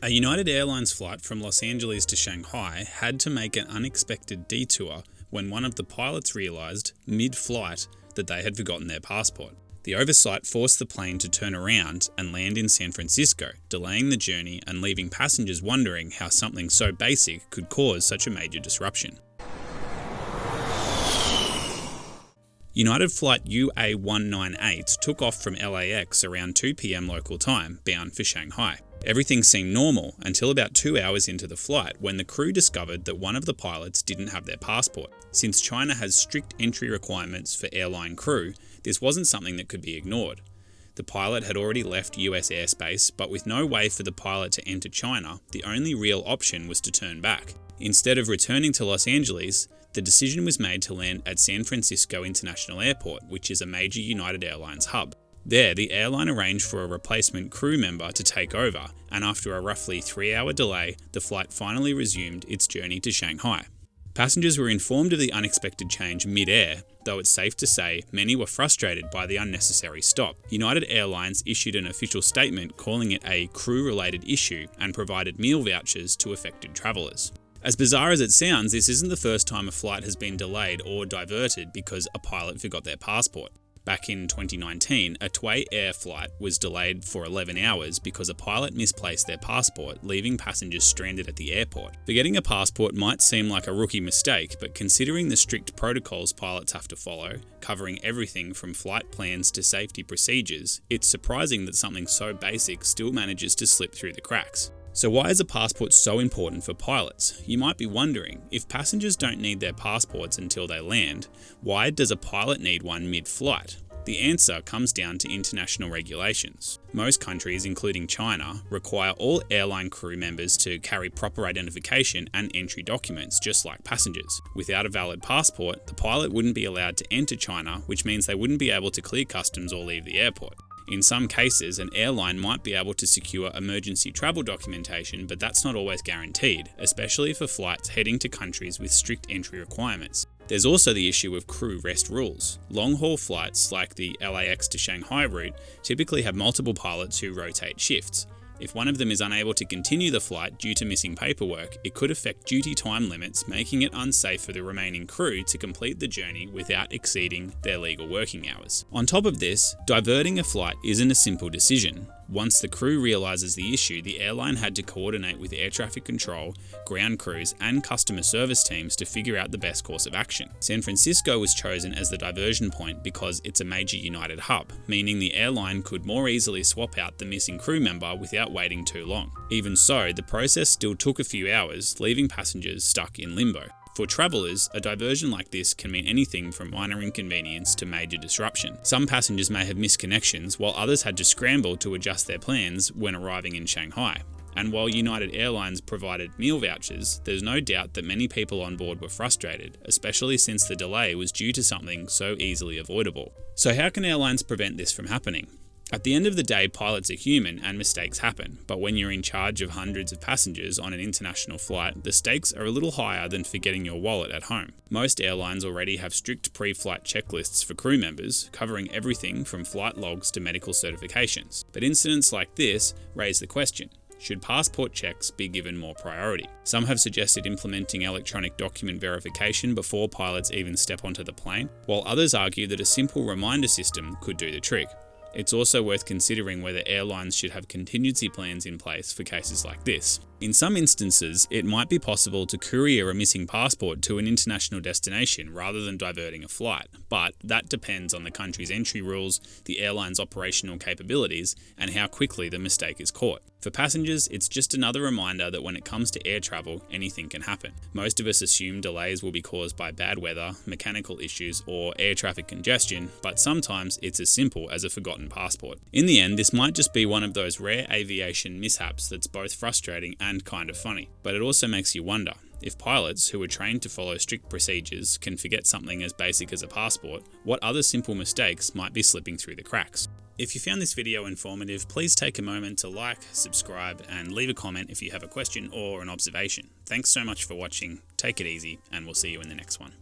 A United Airlines flight from Los Angeles to Shanghai had to make an unexpected detour when one of the pilots realised, mid-flight, that they had forgotten their passport. The oversight forced the plane to turn around and land in San Francisco, delaying the journey and leaving passengers wondering how something so basic could cause such a major disruption. United flight UA198 took off from LAX around 2 p.m. local time, bound for Shanghai. Everything seemed normal until about 2 hours into the flight when the crew discovered that one of the pilots didn't have their passport. Since China has strict entry requirements for airline crew, this wasn't something that could be ignored. The pilot had already left US airspace, but with no way for the pilot to enter China, the only real option was to turn back. Instead of returning to Los Angeles, the decision was made to land at San Francisco International Airport, which is a major United Airlines hub. There, the airline arranged for a replacement crew member to take over, and after a roughly 3-hour delay, the flight finally resumed its journey to Shanghai. Passengers were informed of the unexpected change mid-air, though it's safe to say many were frustrated by the unnecessary stop. United Airlines issued an official statement calling it a crew-related issue and provided meal vouchers to affected travellers. As bizarre as it sounds, this isn't the first time a flight has been delayed or diverted because a pilot forgot their passport. Back in 2019, a Tway Air flight was delayed for 11 hours because a pilot misplaced their passport, leaving passengers stranded at the airport. Forgetting a passport might seem like a rookie mistake, but considering the strict protocols pilots have to follow, covering everything from flight plans to safety procedures, it's surprising that something so basic still manages to slip through the cracks. So why is a passport so important for pilots? You might be wondering, if passengers don't need their passports until they land, why does a pilot need one mid-flight? The answer comes down to international regulations. Most countries, including China, require all airline crew members to carry proper identification and entry documents, just like passengers. Without a valid passport, the pilot wouldn't be allowed to enter China, which means they wouldn't be able to clear customs or leave the airport. In some cases, an airline might be able to secure emergency travel documentation, but that's not always guaranteed, especially for flights heading to countries with strict entry requirements. There's also the issue of crew rest rules. Long-haul flights, like the LAX to Shanghai route, typically have multiple pilots who rotate shifts. If one of them is unable to continue the flight due to missing paperwork, it could affect duty time limits, making it unsafe for the remaining crew to complete the journey without exceeding their legal working hours. On top of this, diverting a flight isn't a simple decision. Once the crew realises the issue, the airline had to coordinate with air traffic control, ground crews, and customer service teams to figure out the best course of action. San Francisco was chosen as the diversion point because it's a major United hub, meaning the airline could more easily swap out the missing crew member without waiting too long. Even so, the process still took a few hours, leaving passengers stuck in limbo. For travellers, a diversion like this can mean anything from minor inconvenience to major disruption. Some passengers may have missed connections, while others had to scramble to adjust their plans when arriving in Shanghai. And while United Airlines provided meal vouchers, there's no doubt that many people on board were frustrated, especially since the delay was due to something so easily avoidable. So how can airlines prevent this from happening? At the end of the day, pilots are human and mistakes happen, but when you're in charge of hundreds of passengers on an international flight, the stakes are a little higher than forgetting your wallet at home. Most airlines already have strict pre-flight checklists for crew members, covering everything from flight logs to medical certifications. But incidents like this raise the question: should passport checks be given more priority? Some have suggested implementing electronic document verification before pilots even step onto the plane, while others argue that a simple reminder system could do the trick. It's also worth considering whether airlines should have contingency plans in place for cases like this. In some instances, it might be possible to courier a missing passport to an international destination rather than diverting a flight, but that depends on the country's entry rules, the airline's operational capabilities, and how quickly the mistake is caught. For passengers, it's just another reminder that when it comes to air travel, anything can happen. Most of us assume delays will be caused by bad weather, mechanical issues, or air traffic congestion, but sometimes it's as simple as a forgotten passport. In the end, this might just be one of those rare aviation mishaps that's both frustrating and kind of funny, but it also makes you wonder, if pilots who are trained to follow strict procedures can forget something as basic as a passport, what other simple mistakes might be slipping through the cracks? If you found this video informative, please take a moment to like, subscribe, and leave a comment if you have a question or an observation. Thanks so much for watching, take it easy, and we'll see you in the next one.